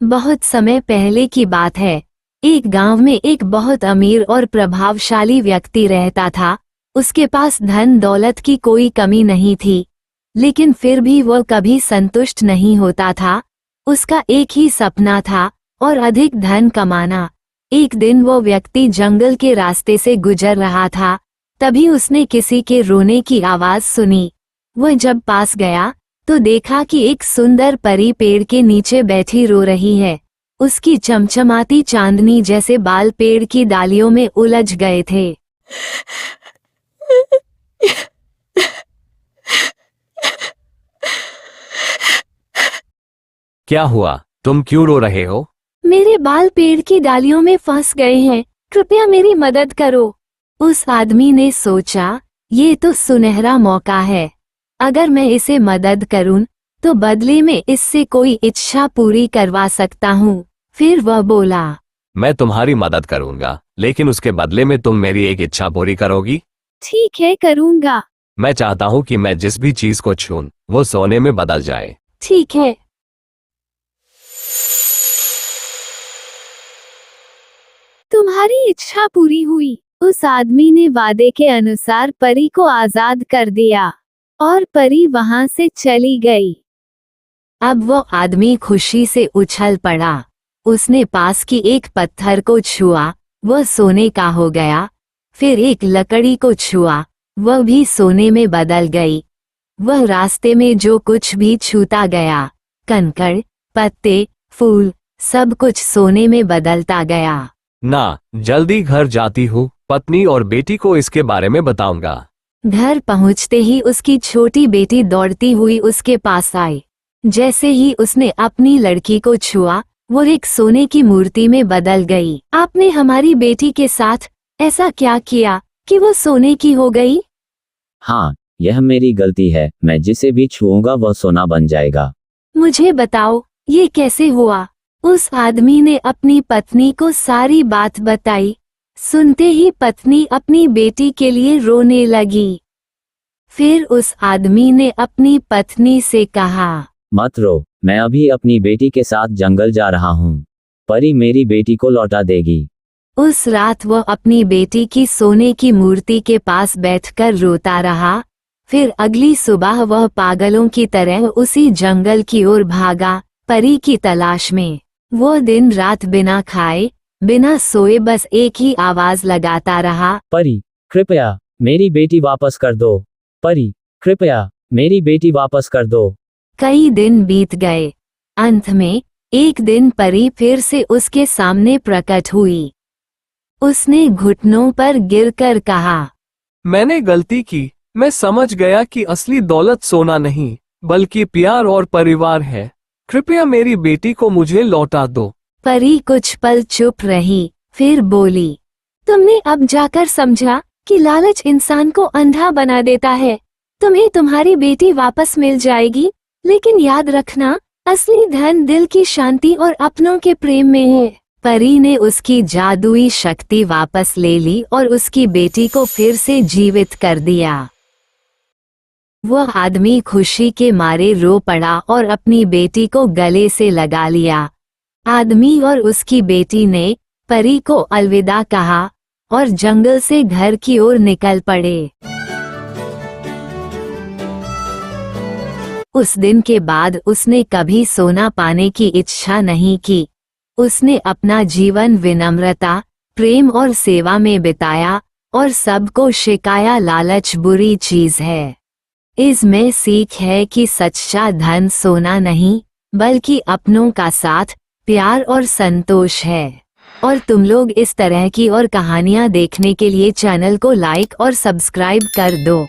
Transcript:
बहुत समय पहले की बात है। एक गांव में एक बहुत अमीर और प्रभावशाली व्यक्ति रहता था। उसके पास धन दौलत की कोई कमी नहीं थी, लेकिन फिर भी वह कभी संतुष्ट नहीं होता था। उसका एक ही सपना था, और अधिक धन कमाना। एक दिन वो व्यक्ति जंगल के रास्ते से गुजर रहा था, तभी उसने किसी के रोने की आवाज सुनी। वह जब पास गया तो देखा कि एक सुंदर परी पेड़ के नीचे बैठी रो रही है। उसकी चमचमाती चांदनी जैसे बाल पेड़ की डालियों में उलझ गए थे। क्या हुआ? तुम क्यों रो रहे हो? मेरे बाल पेड़ की डालियों में फंस गए हैं, कृपया मेरी मदद करो। उस आदमी ने सोचा, ये तो सुनहरा मौका है। अगर मैं इसे मदद करूं, तो बदले में इससे कोई इच्छा पूरी करवा सकता हूं। फिर वह बोला, मैं तुम्हारी मदद करूंगा, लेकिन उसके बदले में तुम मेरी एक इच्छा पूरी करोगी? ठीक है, करूंगा। मैं चाहता हूं कि मैं जिस भी चीज को छूं, वो सोने में बदल जाए। ठीक है। तुम्हारी इच्छा पूरी हुई। उस आदमी ने वादे के अनुसार परी को आजाद कर दिया, और परी वहां से चली गई। अब वो आदमी खुशी से उछल पड़ा। उसने पास की एक पत्थर को छुआ, वह सोने का हो गया। फिर एक लकड़ी को छुआ, वह भी सोने में बदल गई। वह रास्ते में जो कुछ भी छूता गया, कंकड़, पत्ते, फूल, सब कुछ सोने में बदलता गया। ना, जल्दी घर जाती हूँ। पत्नी और बेटी को इसके बारे में बताऊंगा। घर पहुंचते ही उसकी छोटी बेटी दौड़ती हुई उसके पास आई। जैसे ही उसने अपनी लड़की को छुआ, वो एक सोने की मूर्ति में बदल गई। आपने हमारी बेटी के साथ ऐसा क्या किया कि वो सोने की हो गई? हाँ, यह मेरी गलती है। मैं जिसे भी छूऊंगा वह सोना बन जाएगा। मुझे बताओ, ये कैसे हुआ? उस आदमी ने अपनी पत्नी को सारी बात बताई। सुनते ही पत्नी अपनी बेटी के लिए रोने लगी। फिर उस आदमी ने अपनी पत्नी से कहा, मत रो, मैं अभी अपनी बेटी के साथ जंगल जा रहा हूँ। परी मेरी बेटी को लौटा देगी। उस रात वह अपनी बेटी की सोने की मूर्ति के पास बैठकर रोता रहा। फिर अगली सुबह वह पागलों की तरह उसी जंगल की ओर भागा, परी की तलाश में। वो दिन रात बिना खाए बिना सोए बस एक ही आवाज लगाता रहा, परी, कृपया मेरी बेटी वापस कर दो। परी, कृपया मेरी बेटी वापस कर दो। कई दिन बीत गए। अंत में एक दिन परी फिर से उसके सामने प्रकट हुई। उसने घुटनों पर गिरकर कहा, मैंने गलती की। मैं समझ गया कि असली दौलत सोना नहीं, बल्कि प्यार और परिवार है। कृपया मेरी बेटी को मुझे लौटा दो। परी कुछ पल चुप रही, फिर बोली, तुमने अब जाकर समझा कि लालच इंसान को अंधा बना देता है। तुम्हें तुम्हारी बेटी वापस मिल जाएगी, लेकिन याद रखना, असली धन दिल की शांति और अपनों के प्रेम में है। परी ने उसकी जादुई शक्ति वापस ले ली और उसकी बेटी को फिर से जीवित कर दिया। वह आदमी खुशी के मारे रो पड़ा और अपनी बेटी को गले से लगा लिया। आदमी और उसकी बेटी ने परी को अलविदा कहा और जंगल से घर की ओर निकल पड़े। उस दिन के बाद उसने कभी सोना पाने की इच्छा नहीं की। उसने अपना जीवन विनम्रता, प्रेम और सेवा में बिताया और सबको सिखाया लालच बुरी चीज है। इसमें सीख है कि सच्चा धन सोना नहीं, बल्कि अपनों का साथ, प्यार और संतोष है। और तुम लोग इस तरह की और कहानियाँ देखने के लिए चैनल को लाइक और सब्सक्राइब कर दो।